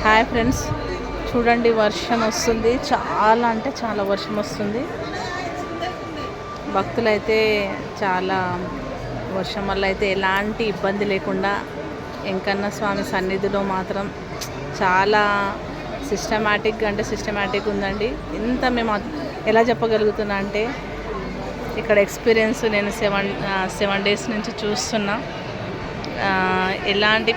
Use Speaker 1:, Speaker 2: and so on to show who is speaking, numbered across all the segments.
Speaker 1: Hi friends, చూడండి వర్షం వస్తుంది. చాలా అంటే చాలా వర్షం వస్తుంది. భక్తులైతే చాలా వర్షం వల్ల అయితే ఎలాంటి ఇబ్బంది లేకుండా వెంకన్న స్వామి సన్నిధిలో మాత్రం చాలా సిస్టమేటిక్ ఉందండి. ఇంత మేము ఎలా చెప్పగలుగుతున్నా అంటే ఇక్కడ ఎక్స్పీరియన్స్ నేను 7 డేస్ నుంచి చూస్తున్నా. ఎలాంటి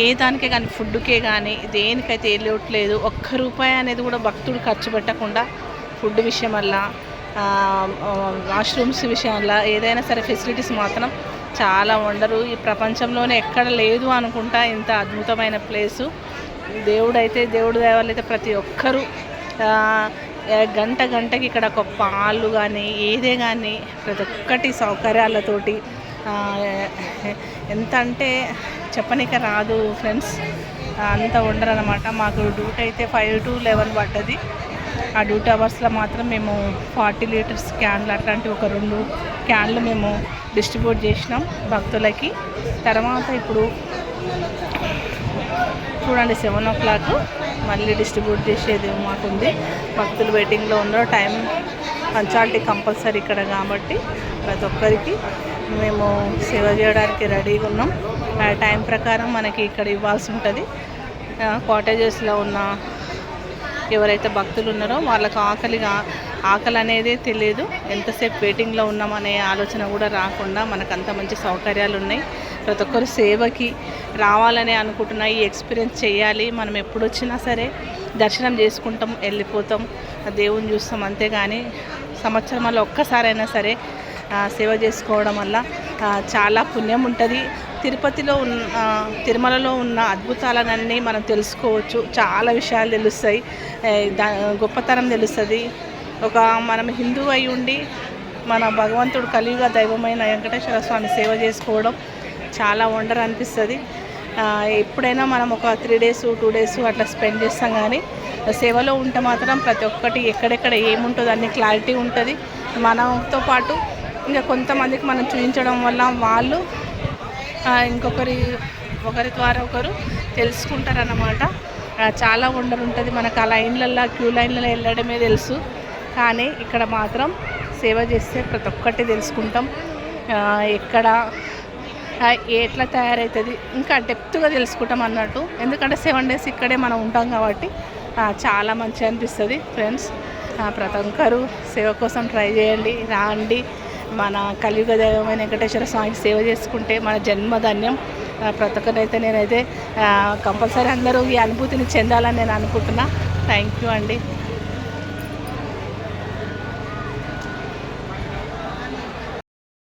Speaker 1: ఏ దానికే కానీ, ఫుడ్కే కానీ దేనికైతే ఏ లోటు లేదు. ఒక్క రూపాయి అనేది కూడా భక్తుడు ఖర్చు పెట్టకుండా ఫుడ్ విషయం వల్ల, వాష్రూమ్స్ విషయం వల్ల, ఏదైనా సరే ఫెసిలిటీస్ మాత్రం చాలా వండరు. ఈ ప్రపంచంలోనే ఎక్కడ లేదు అనుకుంటా ఇంత అద్భుతమైన ప్లేసు. దేవుడు దేవాలైతే ప్రతి ఒక్కరూ గంటకి ఇక్కడ ఒక పాలు కానీ ఏదే కానీ ప్రతి ఒక్కటి సౌకర్యాలతోటి ఎంత అంటే చెప్పనిక రాదు ఫ్రెండ్స్. అంత ఉండరు అనమాట. మాకు డ్యూటీ అయితే 5 to 11 పడ్డది. ఆ డ్యూటీ అవర్స్లో మాత్రం మేము 40 లీటర్స్ క్యాన్లు అట్లాంటివి ఒక 2 క్యాన్లు మేము డిస్ట్రిబ్యూట్ చేసినాం భక్తులకి. తర్వాత ఇప్పుడు చూడండి 7 o'clock మళ్ళీ డిస్ట్రిబ్యూట్ చేసేది మాకుంది. భక్తులు వెయిటింగ్లో ఉన్నారు. టైం పంచాలిటీ కంపల్సరీ ఇక్కడ కాబట్టి ప్రతి ఒక్కరికి మేము సేవ చేయడానికి రెడీగా ఉన్నాం. ఆ టైం ప్రకారం మనకి ఇక్కడ ఇవ్వాల్సి ఉంటుంది. కాటేజెస్లో ఉన్న ఎవరైతే భక్తులు ఉన్నారో వాళ్ళకి ఆకలి అనేది తెలియదు. ఎంతసేపు వెయిటింగ్లో ఉన్నామనే ఆలోచన కూడా రాకుండా మనకు అంత మంచి సౌకర్యాలు ఉన్నాయి. ప్రతి ఒక్కరు సేవకి రావాలని అనుకుంటున్నా. ఈ ఎక్స్పీరియన్స్ చేయాలి. మనం ఎప్పుడు వచ్చినా సరే దర్శనం చేసుకుంటాం, వెళ్ళిపోతాం, దేవుని చూస్తాం. అంతేగాని సంవత్సరం వల్ల ఒక్కసారైనా సరే సేవ చేసుకోవడం వల్ల చాలా పుణ్యం ఉంటుంది. తిరుమలలో ఉన్న అద్భుతాలన్నీ మనం తెలుసుకోవచ్చు. చాలా విషయాలు తెలుస్తాయి. గొప్పతనం తెలుస్తుంది. మనం హిందూ అయి ఉండి మన భగవంతుడు కలియుగ దైవమైన వెంకటేశ్వర స్వామి సేవ చేసుకోవడం చాలా వండర్ అనిపిస్తుంది. ఎప్పుడైనా మనం ఒక 3 days 2 days అట్లా స్పెండ్ చేస్తాం. కానీ సేవలో ఉంటే మాత్రం ప్రతి ఒక్కటి ఎక్కడెక్కడ ఏముంటుందో అన్ని క్లారిటీ ఉంటుంది. మనతో పాటు ఇంకా కొంతమందికి మనం చూపించడం వల్ల వాళ్ళు ఒకరి ద్వారా ఒకరు తెలుసుకుంటారన్నమాట. చాలా వండర్ ఉంటుంది. మనకు ఆ క్యూ లైన్లలో వెళ్ళడమే తెలుసు. కానీ ఇక్కడ మాత్రం సేవ చేస్తే ప్రతి ఒక్కటి తెలుసుకుంటాం. ఎక్కడ ఎట్లా తయారవుతుంది ఇంకా డెప్త్గా తెలుసుకుంటాం అన్నట్టు. ఎందుకంటే 7 days ఇక్కడే మనం ఉంటాం కాబట్టి చాలా మంచిగా అనిపిస్తుంది ఫ్రెండ్స్. ప్రతి ఒక్కరు సేవ కోసం ట్రై చేయండి, రాండి. మన కలియుగ దైవమైన వెంకటేశ్వర స్వామికి సేవ చేసుకుంటే మన జన్మధన్యం. ప్రతి ఒక్కరైతే నేనైతే కంపల్సరీ అందరూ ఈ అనుభూతిని చెందాలని నేను అనుకుంటున్నా. థ్యాంక్ యూ అండి.